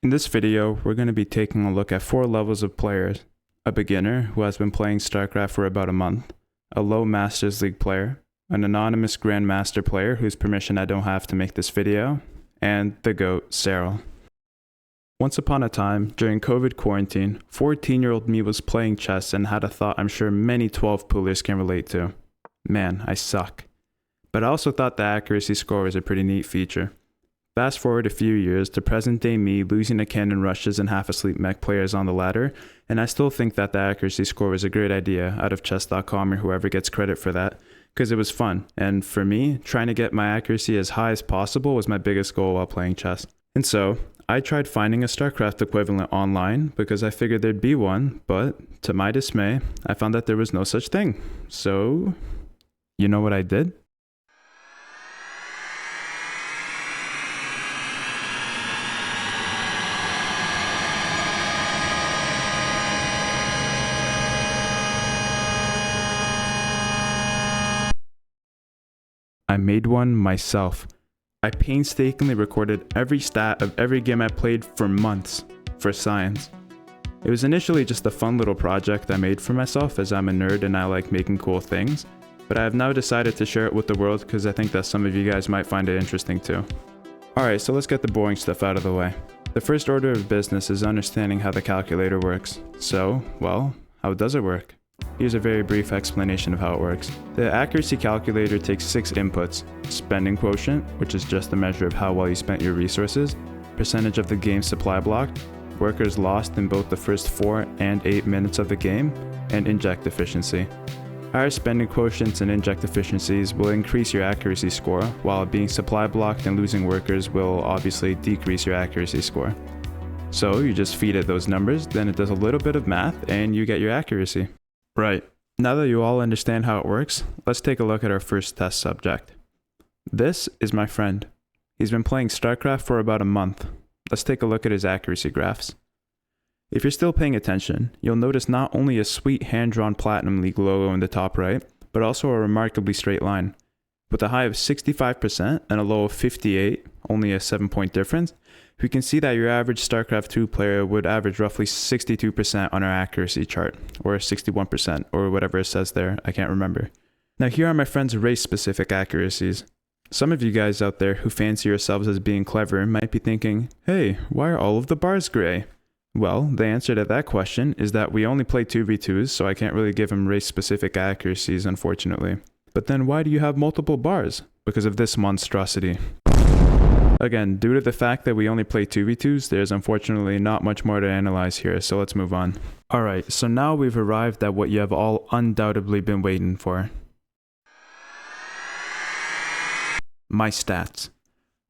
In this video, we're going to be taking a look at 4 levels of players: a beginner who has been playing StarCraft for about a month, a low Masters League player, an anonymous Grandmaster player whose permission I don't have to make this video, and the GOAT, Serral. Once upon a time, during COVID quarantine, 14-year-old me was playing chess and had a thought I'm sure many 12-poolers can relate to. Man, I suck. But I also thought the accuracy score was a pretty neat feature. Fast forward a few years to present day me losing to cannon rushes and half asleep mech players on the ladder, and I still think that the accuracy score was a great idea out of chess.com or whoever gets credit for that, because it was fun, and for me, trying to get my accuracy as high as possible was my biggest goal while playing chess. And so, I tried finding a StarCraft equivalent online because I figured there'd be one, but to my dismay, I found that there was no such thing. So, you know what I did? I made one myself. I painstakingly recorded every stat of every game I played for months, for science. It was initially just a fun little project I made for myself as I'm a nerd and I like making cool things, but I have now decided to share it with the world because I think that some of you guys might find it interesting too. Alright, so let's get the boring stuff out of the way. The first order of business is understanding how the calculator works. So, well, how does it work? Here's a very brief explanation of how it works. The accuracy calculator takes 6 inputs: spending quotient, which is just a measure of how well you spent your resources, percentage of the game supply blocked, workers lost in both the first 4 and 8 minutes of the game, and inject efficiency. Higher spending quotients and inject efficiencies will increase your accuracy score, while being supply blocked and losing workers will obviously decrease your accuracy score. So you just feed it those numbers, then it does a little bit of math, and you get your accuracy. Right, now that you all understand how it works, let's take a look at our first test subject. This is my friend. He's been playing StarCraft for about a month. Let's take a look at his accuracy graphs. If you're still paying attention, you'll notice not only a sweet hand-drawn Platinum League logo in the top right, but also a remarkably straight line. With a high of 65% and a low of 58, only a 7-point difference, we can see that your average StarCraft 2 player would average roughly 62% on our accuracy chart, or 61%, or whatever it says there, I can't remember. Now here are my friend's race-specific accuracies. Some of you guys out there who fancy yourselves as being clever might be thinking, hey, why are all of the bars gray? Well, the answer to that question is that we only play 2v2s, so I can't really give him race-specific accuracies, unfortunately. But then why do you have multiple bars? Because of this monstrosity. Again, due to the fact that we only play 2v2s, there's unfortunately not much more to analyze here, so let's move on. Alright, so now we've arrived at what you have all undoubtedly been waiting for. My stats.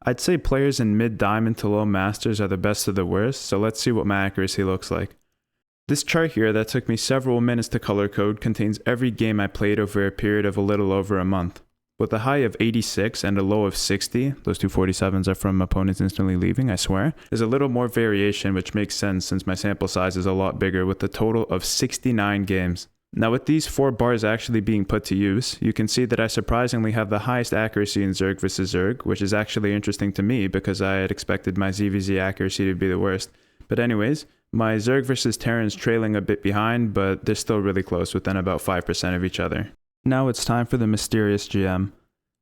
I'd say players in mid-diamond to low masters are the best of the worst, so let's see what my accuracy looks like. This chart here that took me several minutes to color code contains every game I played over a period of a little over a month. With a high of 86 and a low of 60, those two 47s are from opponents instantly leaving, I swear, there's a little more variation, which makes sense since my sample size is a lot bigger with a total of 69 games. Now with these 4 bars actually being put to use, you can see that I surprisingly have the highest accuracy in Zerg vs Zerg, which is actually interesting to me because I had expected my ZVZ accuracy to be the worst. But anyways, my Zerg vs Terran's trailing a bit behind, but they're still really close within about 5% of each other. Now it's time for the mysterious GM.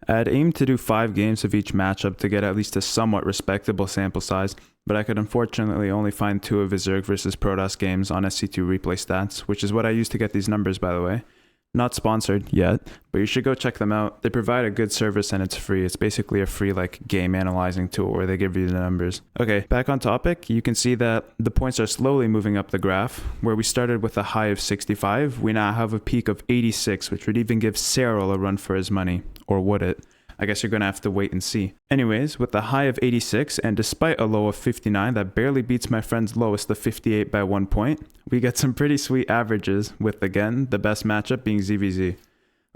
I had aimed to do 5 games of each matchup to get at least a somewhat respectable sample size, but I could unfortunately only find 2 of his Zerg vs Protoss games on SC2 replay stats, which is what I used to get these numbers, by the way. Not sponsored yet, but you should go check them out. They provide a good service and it's free. It's basically a free game analyzing tool where they give you the numbers. Okay, back on topic, you can see that the points are slowly moving up the graph. Where we started with a high of 65, we now have a peak of 86, which would even give Serral a run for his money. Or would it? I guess you're gonna have to wait and see. Anyways, with a high of 86 and despite a low of 59 that barely beats my friend's lowest of 58 by 1 point, we get some pretty sweet averages with, again, the best matchup being ZVZ.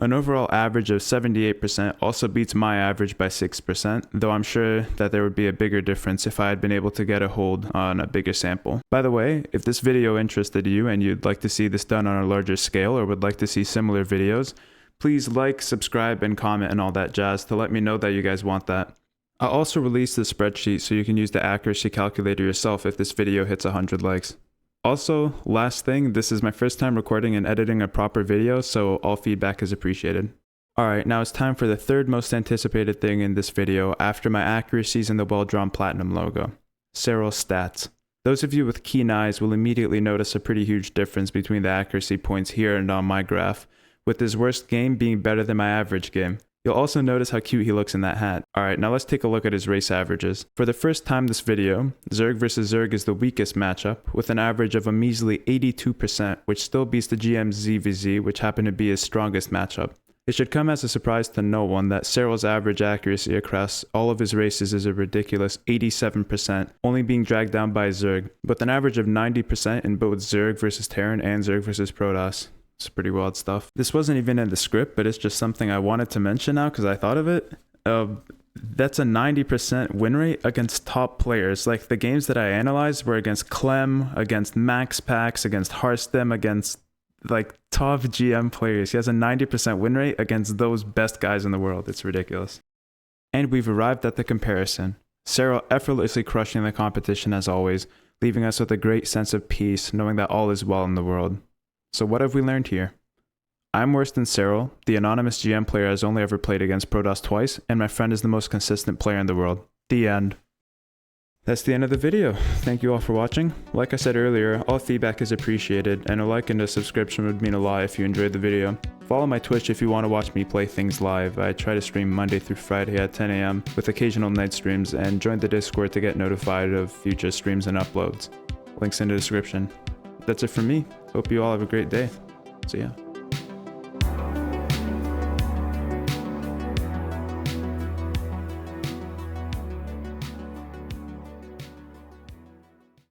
An overall average of 78% also beats my average by 6%, though I'm sure that there would be a bigger difference if I had been able to get a hold on a bigger sample. By the way, if this video interested you and you'd like to see this done on a larger scale or would like to see similar videos, please like, subscribe, and comment and all that jazz to let me know that you guys want that. I'll also release the spreadsheet so you can use the accuracy calculator yourself if this video hits 100 likes. Also, last thing, this is my first time recording and editing a proper video, so all feedback is appreciated. Alright, now it's time for the third most anticipated thing in this video after my accuracies and the well-drawn platinum logo. Serral stats. Those of you with keen eyes will immediately notice a pretty huge difference between the accuracy points here and on my graph, with his worst game being better than my average game. You'll also notice how cute he looks in that hat. Alright, now let's take a look at his race averages. For the first time this video, Zerg vs Zerg is the weakest matchup, with an average of a measly 82%, which still beats the GM's ZvZ, which happened to be his strongest matchup. It should come as a surprise to no one that Serral's average accuracy across all of his races is a ridiculous 87%, only being dragged down by Zerg, with an average of 90% in both Zerg vs Terran and Zerg vs Protoss. It's pretty wild stuff. This wasn't even in the script, but it's just something I wanted to mention now because I thought of it. That's a 90% win rate against top players. Like, the games that I analyzed were against Clem, against Max Pax, against Harstem, against like top GM players. He has a 90% win rate against those best guys in the world. It's ridiculous. And we've arrived at the comparison. Serral effortlessly crushing the competition as always, leaving us with a great sense of peace, knowing that all is well in the world. So what have we learned here? I'm worse than Serral, the anonymous GM player has only ever played against Protoss twice, and my friend is the most consistent player in the world. The end. That's the end of the video. Thank you all for watching. Like I said earlier, all feedback is appreciated, and a like and a subscription would mean a lot if you enjoyed the video. Follow my Twitch if you want to watch me play things live. I try to stream Monday through Friday at 10 AM with occasional night streams, and join the Discord to get notified of future streams and uploads. Links in the description. That's it from me. Hope you all have a great day. See ya.